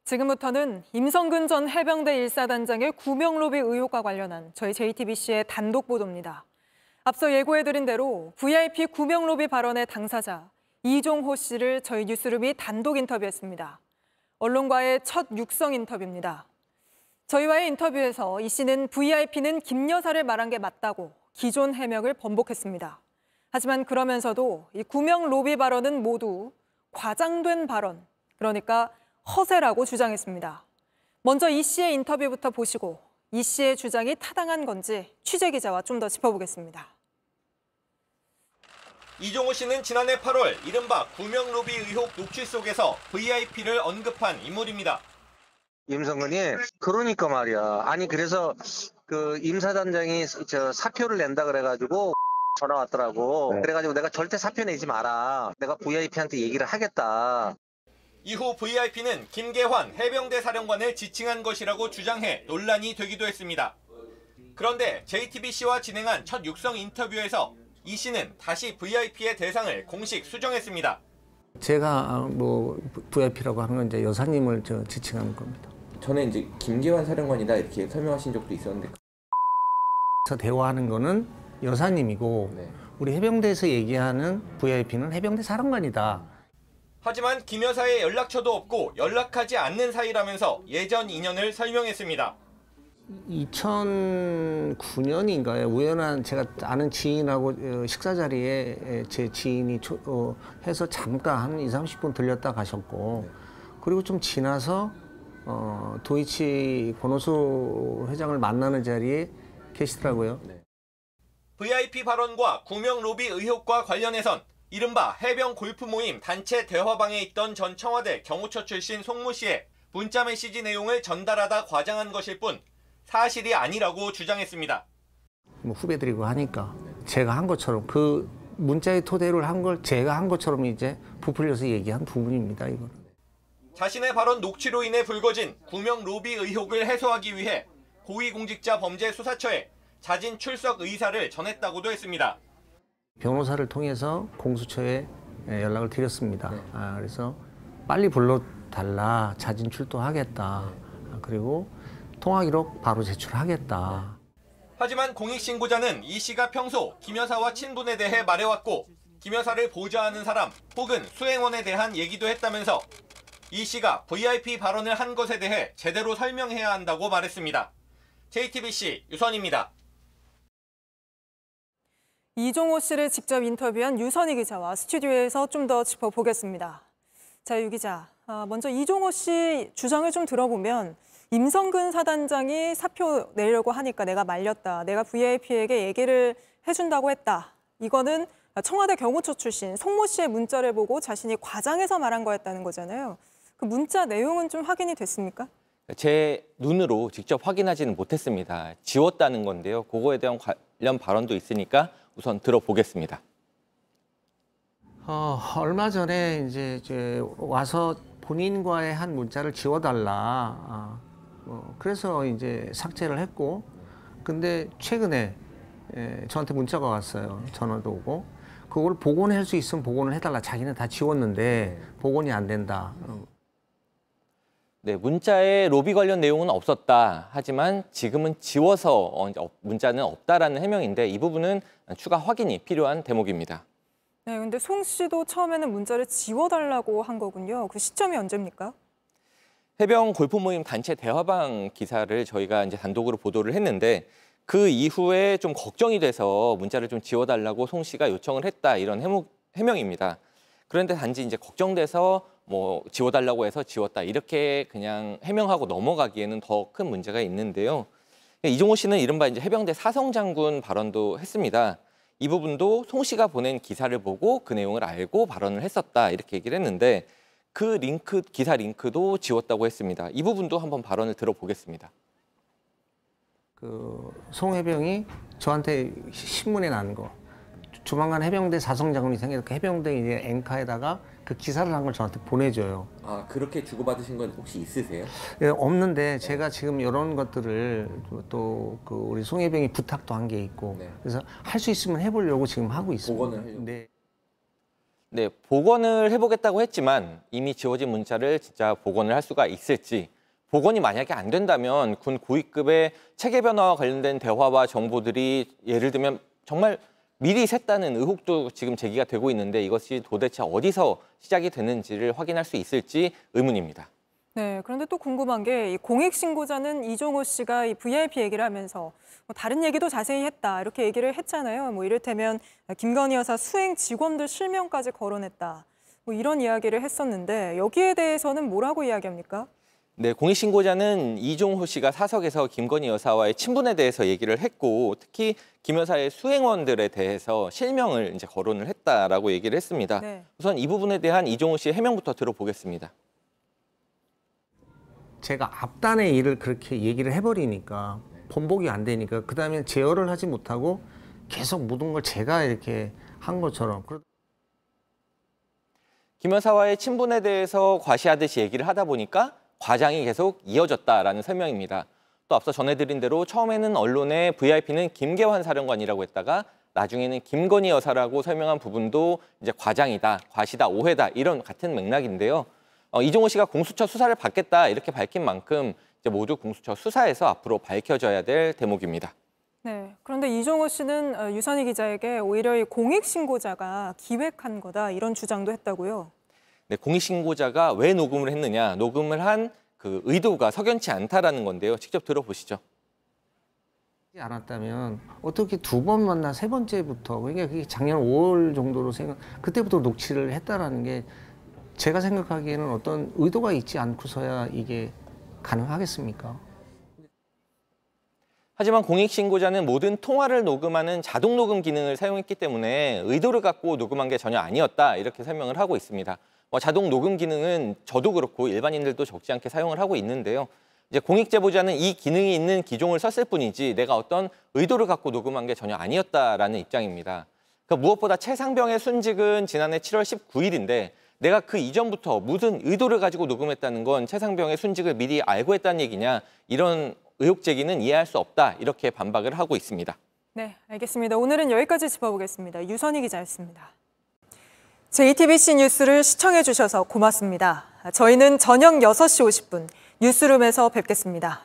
지금부터는 임성근 전 해병대 1사단장의 구명 로비 의혹과 관련한 저희 JTBC의 단독 보도입니다. 앞서 예고해드린 대로 VIP 구명 로비 발언의 당사자 이종호 씨를 저희 뉴스룸이 단독 인터뷰했습니다. 언론과의 첫 육성 인터뷰입니다. 저희와의 인터뷰에서 이 씨는 VIP는 김 여사를 말한 게 맞다고 기존 해명을 번복했습니다. 하지만 그러면서도 이 구명 로비 발언은 모두 과장된 발언, 그러니까 허세라고 주장했습니다. 먼저 이 씨의 인터뷰부터 보시고 이 씨의 주장이 타당한 건지 취재기자와 좀 더 짚어보겠습니다. 이종호 씨는 지난해 8월 이른바 구명 로비 의혹 녹취 속에서 VIP를 언급한 인물입니다. 임성근이 그러니까 말이야. 아니 그래서 그 임사단장이 사표를 낸다 그래가지고 전화 왔더라고. 그래가지고 내가 절대 사표 내지 마라. 내가 VIP한테 얘기를 하겠다. 이후 VIP는 김계환 해병대 사령관을 지칭한 것이라고 주장해 논란이 되기도 했습니다. 그런데 JTBC와 진행한 첫 육성 인터뷰에서 이 씨는 다시 VIP의 대상을 공식 수정했습니다. 제가 VIP라고 하는 건 이제 여사님을 지칭하는 겁니다. 전에 이제 김계환 사령관이다 이렇게 설명하신 적도 있었는데. 저 대화하는 거는 여사님이고 네. 우리 해병대에서 얘기하는 VIP는 해병대 사령관이다. 하지만 김 여사의 연락처도 없고 연락하지 않는 사이라면서 예전 인연을 설명했습니다. 2009년인가요? 우연한 제가 아는 지인하고 식사 자리에 제 지인이 해서 잠깐 한 20-30분 들렸다 가셨고 그리고 좀 지나서 도이치 권오수 회장을 만나는 자리에 계시더라고요. VIP 발언과 구명 로비 의혹과 관련해선 이른바 해병 골프 모임 단체 대화방에 있던 전 청와대 경호처 출신 송모 씨의 문자 메시지 내용을 전달하다 과장한 것일 뿐 사실이 아니라고 주장했습니다. 후배들이고 하니까 제가 한 것처럼 그 문자의 토대로 한 걸 제가 한 것처럼 이제 부풀려서 얘기한 부분입니다. 이거는. 자신의 발언 녹취로 인해 불거진 구명 로비 의혹을 해소하기 위해 고위공직자범죄수사처에 자진 출석 의사를 전했다고도 했습니다. 변호사를 통해서 공수처에 연락을 드렸습니다. 그래서 빨리 불러달라, 자진 출두하겠다. 그리고 통화 기록 바로 제출하겠다. 하지만 공익신고자는 이 씨가 평소 김 여사와 친분에 대해 말해왔고 김 여사를 보좌하는 사람 혹은 수행원에 대한 얘기도 했다면서 이 씨가 VIP 발언을 한 것에 대해 제대로 설명해야 한다고 말했습니다. JTBC 유선입니다. 이종호 씨를 직접 인터뷰한 유선희 기자와 스튜디오에서 좀 더 짚어보겠습니다. 자, 유 기자, 먼저 이종호 씨 주장을 좀 들어보면 임성근 사단장이 사표 내려고 하니까 내가 말렸다. 내가 VIP에게 얘기를 해준다고 했다. 이거는 청와대 경호처 출신 송모 씨의 문자를 보고 자신이 과장해서 말한 거였다는 거잖아요. 그 문자 내용은 좀 확인이 됐습니까? 제 눈으로 직접 확인하지는 못했습니다. 지웠다는 건데요. 그거에 대한 관련 발언도 있으니까 우선 들어보겠습니다. 얼마 전에 이제 와서 본인과의 한 문자를 지워달라. 그래서 이제 삭제를 했고, 근데 최근에 저한테 문자가 왔어요. 전화도 오고. 그걸 복원할 수 있으면 복원을 해달라. 자기는 다 지웠는데 복원이 안 된다. 네, 문자에 로비 관련 내용은 없었다. 하지만 지금은 지워서 문자는 없다라는 해명인데 이 부분은 추가 확인이 필요한 대목입니다. 네, 근데 송 씨도 처음에는 문자를 지워달라고 한 거군요. 그 시점이 언제입니까? 해병 골프 모임 단체 대화방 기사를 저희가 이제 단독으로 보도를 했는데 그 이후에 좀 걱정이 돼서 문자를 좀 지워달라고 송 씨가 요청을 했다 이런 해명입니다. 그런데 단지 이제 걱정돼서 지워달라고 해서 지웠다 이렇게 그냥 해명하고 넘어가기에는 더 큰 문제가 있는데요. 이종호 씨는 이른바 이제 해병대 사성장군 발언도 했습니다. 이 부분도 송 씨가 보낸 기사를 보고 그 내용을 알고 발언을 했었다 이렇게 얘기를 했는데 그 기사 링크도 지웠다고 했습니다. 이 부분도 한번 발언을 들어보겠습니다. 송 해병이 저한테 신문에 난 거. 조만간 해병대 사성장군이 생겨서 해병대 이제 앵카에다가 그 기사를 한 걸 저한테 보내줘요. 아, 그렇게 주고받으신 건 혹시 있으세요? 예, 없는데 제가 지금 이런 것들을 또 우리 송 해병이 부탁도 한 게 있고 그래서 할 수 있으면 해보려고 지금 하고 있습니다. 복원을 하려고. 네. 네, 복원을 해보겠다고 했지만 이미 지워진 문자를 진짜 복원을 할 수가 있을지, 복원이 만약에 안 된다면 군 고위급의 체계 변화와 관련된 대화와 정보들이 예를 들면 정말 미리 샜다는 의혹도 지금 제기가 되고 있는데 이것이 도대체 어디서 시작이 되는지를 확인할 수 있을지 의문입니다. 네, 그런데 또 궁금한 게 이 공익신고자는 이종호 씨가 이 VIP 얘기를 하면서 뭐 다른 얘기도 자세히 했다 이렇게 얘기를 했잖아요. 뭐 이를테면 김건희 여사 수행 직원들 실명까지 거론했다. 뭐 이런 이야기를 했었는데 여기에 대해서는 뭐라고 이야기합니까? 네, 공익신고자는 이종호 씨가 사석에서 김건희 여사와의 친분에 대해서 얘기를 했고 특히 김 여사의 수행원들에 대해서 실명을 이제 거론을 했다라고 얘기를 했습니다. 네. 우선 이 부분에 대한 이종호 씨의 해명부터 들어보겠습니다. 제가 앞단의 일을 그렇게 얘기를 해버리니까 번복이 안 되니까 그 다음에 제어를 하지 못하고 계속 모든 걸 제가 이렇게 한 것처럼. 김 여사와의 친분에 대해서 과시하듯이 얘기를 하다 보니까 과장이 계속 이어졌다라는 설명입니다. 또 앞서 전해드린 대로 처음에는 언론에 VIP는 김계환 사령관이라고 했다가 나중에는 김건희 여사라고 설명한 부분도 이제 과장이다, 과시다, 오해다 이런 같은 맥락인데요. 이종호 씨가 공수처 수사를 받겠다 이렇게 밝힌 만큼 이제 모두 공수처 수사에서 앞으로 밝혀져야 될 대목입니다. 네, 그런데 이종호 씨는 유선희 기자에게 오히려 이 공익신고자가 기획한 거다 이런 주장도 했다고요. 네, 공익신고자가 왜 녹음을 했느냐, 녹음을 한 그 의도가 석연치 않다라는 건데요. 직접 들어보시죠. 않았다면 어떻게 두 번 만나 세 번째부터, 그러니까 그게 작년 5월 정도로 그때부터 녹취를 했다라는 게 제가 생각하기에는 어떤 의도가 있지 않고서야 이게 가능하겠습니까? 하지만 공익신고자는 모든 통화를 녹음하는 자동 녹음 기능을 사용했기 때문에 의도를 갖고 녹음한 게 전혀 아니었다 이렇게 설명을 하고 있습니다. 자동 녹음 기능은 저도 그렇고 일반인들도 적지 않게 사용을 하고 있는데요. 이제 공익제보자는 이 기능이 있는 기종을 썼을 뿐이지 내가 어떤 의도를 갖고 녹음한 게 전혀 아니었다라는 입장입니다. 그러니까 무엇보다 최상병의 순직은 지난해 7월 19일인데 내가 그 이전부터 무슨 의도를 가지고 녹음했다는 건 최상병의 순직을 미리 알고 했다는 얘기냐, 이런 의혹 제기는 이해할 수 없다 이렇게 반박을 하고 있습니다. 네, 알겠습니다. 오늘은 여기까지 짚어보겠습니다. 유선희 기자였습니다. JTBC 뉴스를 시청해 주셔서 고맙습니다. 저희는 저녁 6시 50분 뉴스룸에서 뵙겠습니다.